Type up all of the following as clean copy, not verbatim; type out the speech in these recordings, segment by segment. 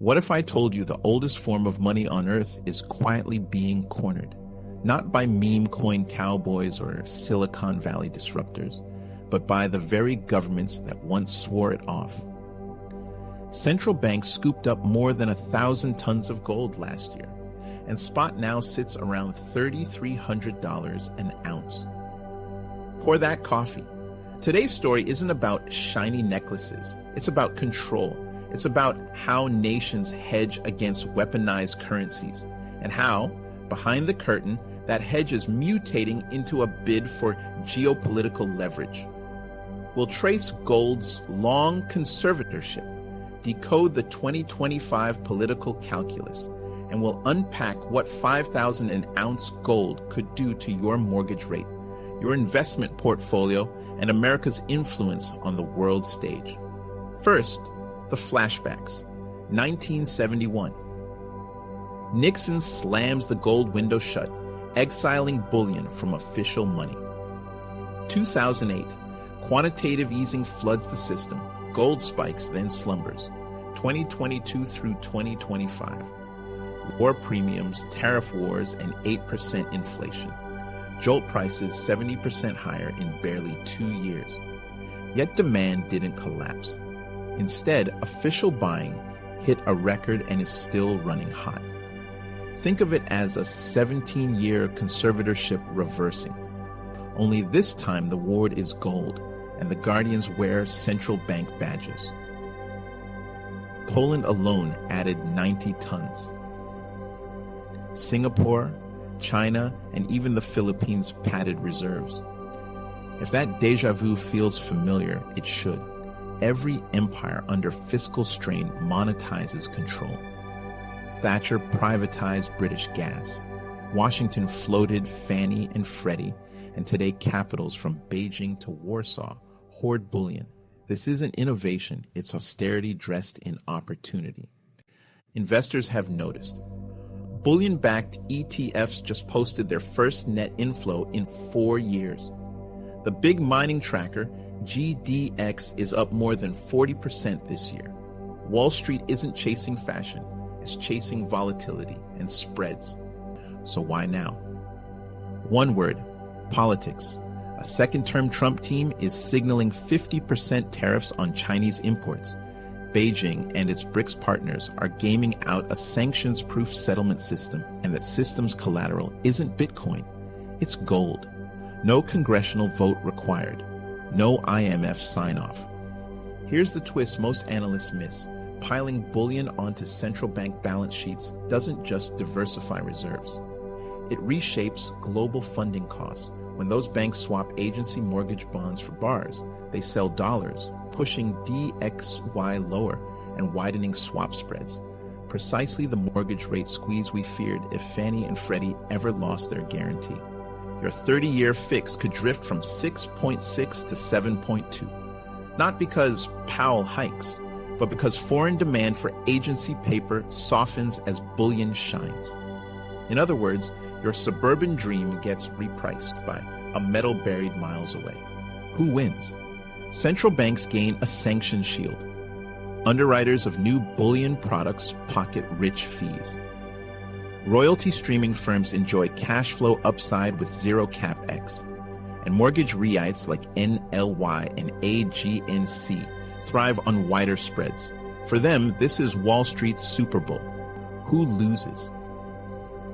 What if I told you the oldest form of money on Earth is quietly being cornered? Not by meme coin cowboys or Silicon Valley disruptors, but by the very governments that once swore it off. Central banks scooped up more than 1,000 tons of gold last year, and spot now sits around $3,300 an ounce. Pour that coffee. Today's story isn't about shiny necklaces. It's about control. It's about how nations hedge against weaponized currencies, and how, behind the curtain, that hedge is mutating into a bid for geopolitical leverage. We'll trace gold's long conservatorship, decode the 2025 political calculus, and we'll unpack what 5,000 an ounce gold could do to your mortgage rate, your investment portfolio, and America's influence on the world stage. First, the flashbacks. 1971. Nixon slams the gold window shut, exiling bullion from official money. 2008. Quantitative easing floods the system. Gold spikes, then slumbers. 2022 through 2025. War premiums, tariff wars, and 8% inflation. Jolt prices 70% higher in barely 2 years. Yet demand didn't collapse. Instead, official buying hit a record and is still running hot. Think of it as a 17-year conservatorship reversing. Only this time the ward is gold, and the guardians wear central bank badges. Poland alone added 90 tons. Singapore, China, and even the Philippines padded reserves. If that déjà vu feels familiar, it should. Every empire under fiscal strain monetizes control. Thatcher privatized British gas. Washington floated Fannie and Freddie, and today capitals from Beijing to Warsaw hoard bullion. This isn't innovation, it's austerity dressed in opportunity. Investors have noticed. Bullion-backed ETFs just posted their first net inflow in 4 years. The big mining tracker, GDX, is up more than 40% this year. Wall Street isn't chasing fashion, it's chasing volatility and spreads. So why now? One word: politics. A second-term Trump team is signaling 50% tariffs on Chinese imports. Beijing and its BRICS partners are gaming out a sanctions-proof settlement system, and that system's collateral isn't Bitcoin, it's gold. No congressional vote required. No IMF sign-off. Here's the twist most analysts miss. Piling bullion onto central bank balance sheets doesn't just diversify reserves. It reshapes global funding costs. When those banks swap agency mortgage bonds for bars, they sell dollars, pushing DXY lower and widening swap spreads. Precisely the mortgage rate squeeze we feared if Fannie and Freddie ever lost their guarantee. Your 30-year fix could drift from 6.6 to 7.2. Not because Powell hikes, but because foreign demand for agency paper softens as bullion shines. In other words, your suburban dream gets repriced by a metal buried miles away. Who wins? Central banks gain a sanction shield. Underwriters of new bullion products pocket rich fees. Royalty streaming firms enjoy cash flow upside with zero CapEx. And mortgage REITs like NLY and AGNC thrive on wider spreads. For them, this is Wall Street's Super Bowl. Who loses?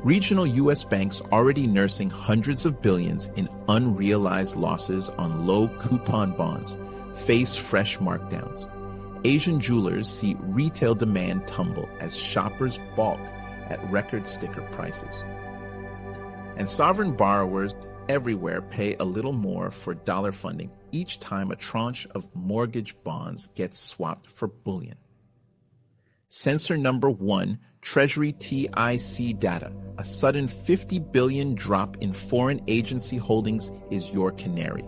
Regional U.S. banks already nursing hundreds of billions in unrealized losses on low coupon bonds face fresh markdowns. Asian jewelers see retail demand tumble as shoppers balk at record sticker prices. And sovereign borrowers everywhere pay a little more for dollar funding each time a tranche of mortgage bonds gets swapped for bullion. Sensor number 1, Treasury TIC data. A sudden 50 billion drop in foreign agency holdings is your canary.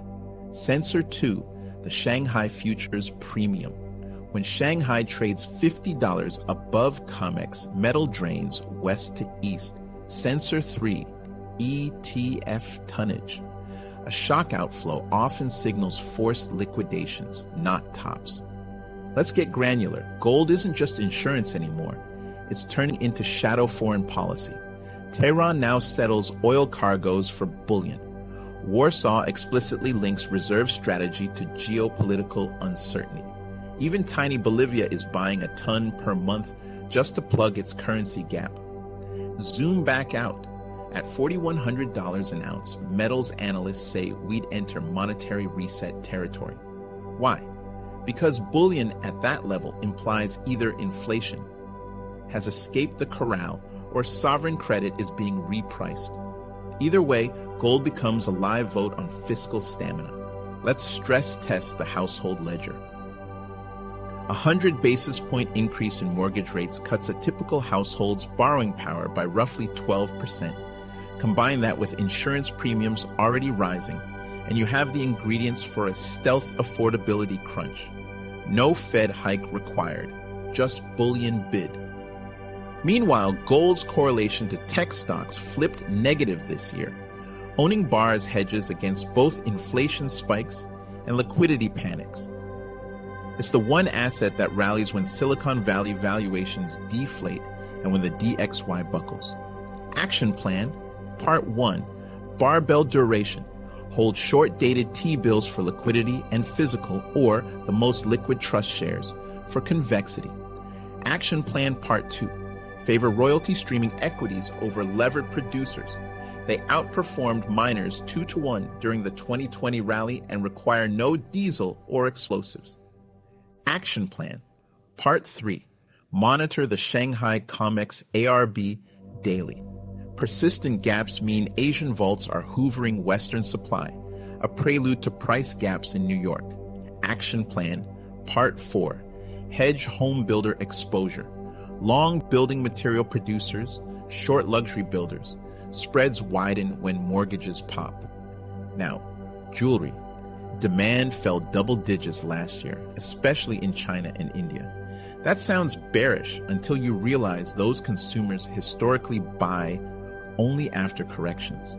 Sensor 2, the Shanghai Futures Premium. When Shanghai trades $50 above COMEX, metal drains west to east. Sensor 3, ETF tonnage. A shock outflow often signals forced liquidations, not tops. Let's get granular. Gold isn't just insurance anymore. It's turning into shadow foreign policy. Tehran now settles oil cargoes for bullion. Warsaw explicitly links reserve strategy to geopolitical uncertainty. Even tiny Bolivia is buying a ton per month just to plug its currency gap. Zoom back out. At $4,100 an ounce, metals analysts say we'd enter monetary reset territory. Why? Because bullion at that level implies either inflation has escaped the corral or sovereign credit is being repriced. Either way, gold becomes a live vote on fiscal stamina. Let's stress test the household ledger. A 100 basis point increase in mortgage rates cuts a typical household's borrowing power by roughly 12%. Combine that with insurance premiums already rising, and you have the ingredients for a stealth affordability crunch. No Fed hike required, just bullion bid. Meanwhile, gold's correlation to tech stocks flipped negative this year. Owning bars hedges against both inflation spikes and liquidity panics. It's the one asset that rallies when Silicon Valley valuations deflate and when the DXY buckles. Action plan, part 1, barbell duration. Hold short-dated T-bills for liquidity and physical, or the most liquid trust shares for convexity. Action plan part 2. Favor royalty streaming equities over levered producers. They outperformed miners 2-to-1 during the 2020 rally and require no diesel or explosives. Action plan part 3. Monitor the Shanghai COMEX ARB daily. Persistent gaps mean Asian vaults are hoovering Western supply, a prelude to price gaps in New York. Action plan part 4. Hedge home builder exposure. Long building material producers, short luxury builders. Spreads widen when mortgages pop. Now, jewelry. Demand fell double digits last year, especially in China and India. That sounds bearish until you realize those consumers historically buy only after corrections.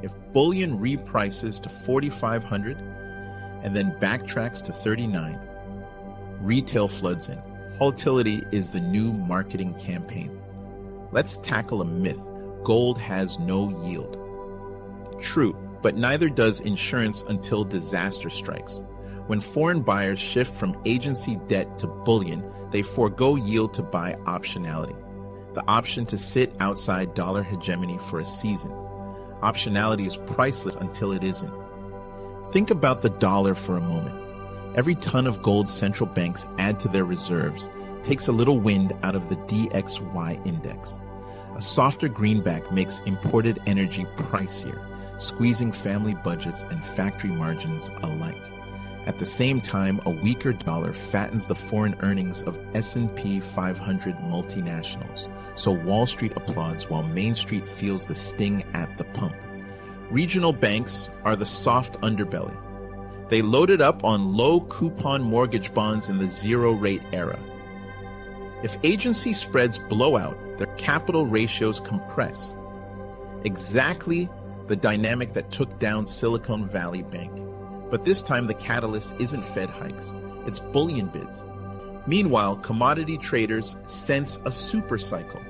If bullion reprices to 4,500 and then backtracks to 39, retail floods in. Volatility is the new marketing campaign. Let's tackle a myth. Gold has no yield. True, but neither does insurance until disaster strikes. When foreign buyers shift from agency debt to bullion, they forego yield to buy optionality. The option to sit outside dollar hegemony for a season. Optionality is priceless until it isn't. Think about the dollar for a moment. Every ton of gold central banks add to their reserves takes a little wind out of the DXY index. A softer greenback makes imported energy pricier, squeezing family budgets and factory margins alike. At the same time, a weaker dollar fattens the foreign earnings of S&P 500 multinationals, so Wall Street applauds while Main Street feels the sting at the pump. Regional banks are the soft underbelly. They loaded up on low-coupon mortgage bonds in the zero-rate era. If agency spreads blow out, their capital ratios compress. Exactly the dynamic that took down Silicon Valley Bank. But this time the catalyst isn't Fed hikes, it's bullion bids. Meanwhile, commodity traders sense a super cycle.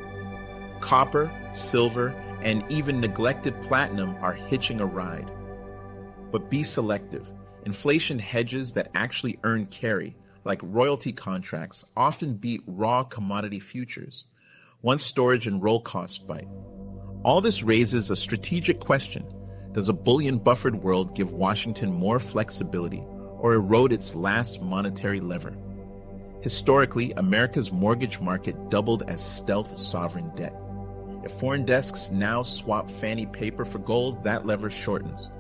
Copper, silver, and even neglected platinum are hitching a ride. But be selective. Inflation hedges that actually earn carry, like royalty contracts, often beat raw commodity futures, once storage and roll costs bite. All this raises a strategic question. Does a bullion-buffered world give Washington more flexibility or erode its last monetary lever? Historically, America's mortgage market doubled as stealth sovereign debt. If foreign desks now swap Fannie paper for gold, that lever shortens.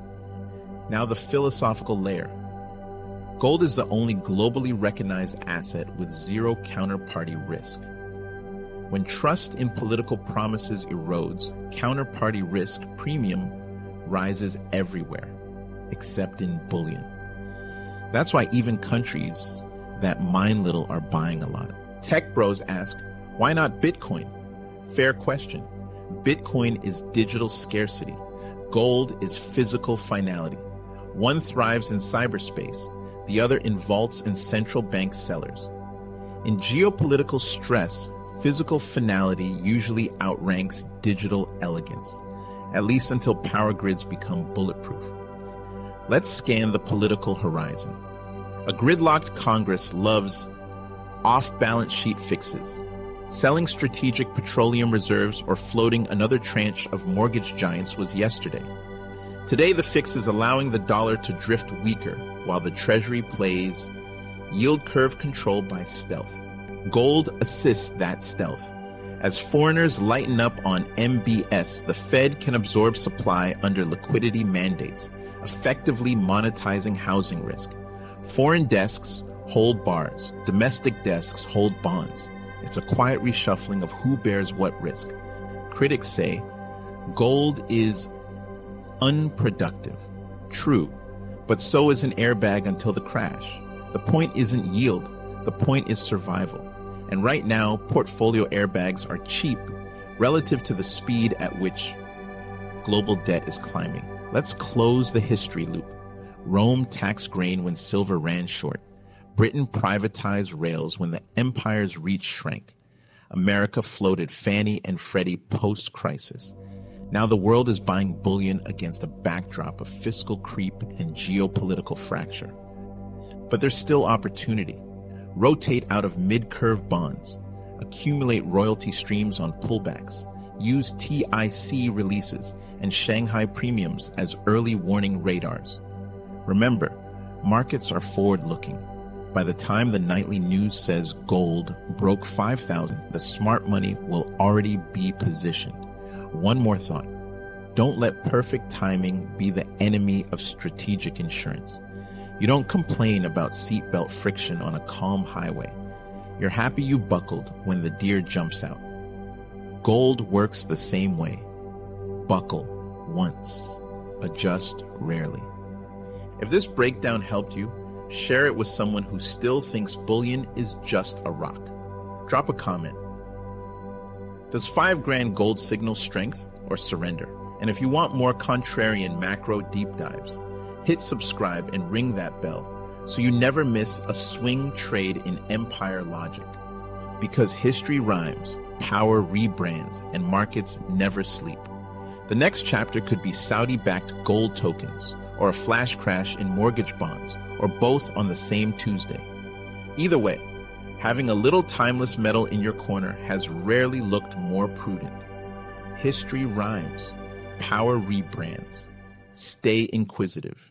Now the philosophical layer. Gold is the only globally recognized asset with zero counterparty risk. When trust in political promises erodes, counterparty risk premium rises everywhere, except in bullion. That's why even countries that mine little are buying a lot. Tech bros ask, why not Bitcoin? Fair question. Bitcoin is digital scarcity. Gold is physical finality. One thrives in cyberspace, the other in vaults and central bank cellars. In geopolitical stress, physical finality usually outranks digital elegance, at least until power grids become bulletproof. Let's scan the political horizon. A gridlocked Congress loves off-balance sheet fixes, selling strategic petroleum reserves or floating another tranche of mortgage giants was yesterday. Today, the fix is allowing the dollar to drift weaker while the Treasury plays yield curve control by stealth. Gold assists that stealth. As foreigners lighten up on MBS, the Fed can absorb supply under liquidity mandates, effectively monetizing housing risk. Foreign desks hold bars, domestic desks hold bonds. It's a quiet reshuffling of who bears what risk. Critics say gold is unproductive. True, but so is an airbag until the crash. The point isn't yield, the point is survival. And right now, portfolio airbags are cheap relative to the speed at which global debt is climbing. Let's close the history loop. Rome taxed grain when silver ran short. Britain privatized rails when the empire's reach shrank. America floated Fannie and Freddie post-crisis. Now the world is buying bullion against a backdrop of fiscal creep and geopolitical fracture. But there's still opportunity. Rotate out of mid-curve bonds. Accumulate royalty streams on pullbacks. Use TIC releases and Shanghai premiums as early warning radars. Remember, markets are forward-looking. By the time the nightly news says gold broke 5,000, the smart money will already be positioned. One more thought. Don't let perfect timing be the enemy of strategic insurance. You don't complain about seatbelt friction on a calm highway. You're happy you buckled when the deer jumps out. Gold works the same way. Buckle once, adjust rarely. If this breakdown helped you, share it with someone who still thinks bullion is just a rock. Drop a comment. Does $5,000 gold signal strength or surrender? And if you want more contrarian macro deep dives, hit subscribe and ring that bell so you never miss a swing trade in empire logic. Because history rhymes, power rebrands, and markets never sleep. The next chapter could be Saudi-backed gold tokens, or a flash crash in mortgage bonds, or both on the same Tuesday. Either way, having a little timeless metal in your corner has rarely looked more prudent. History rhymes, power rebrands. Stay inquisitive.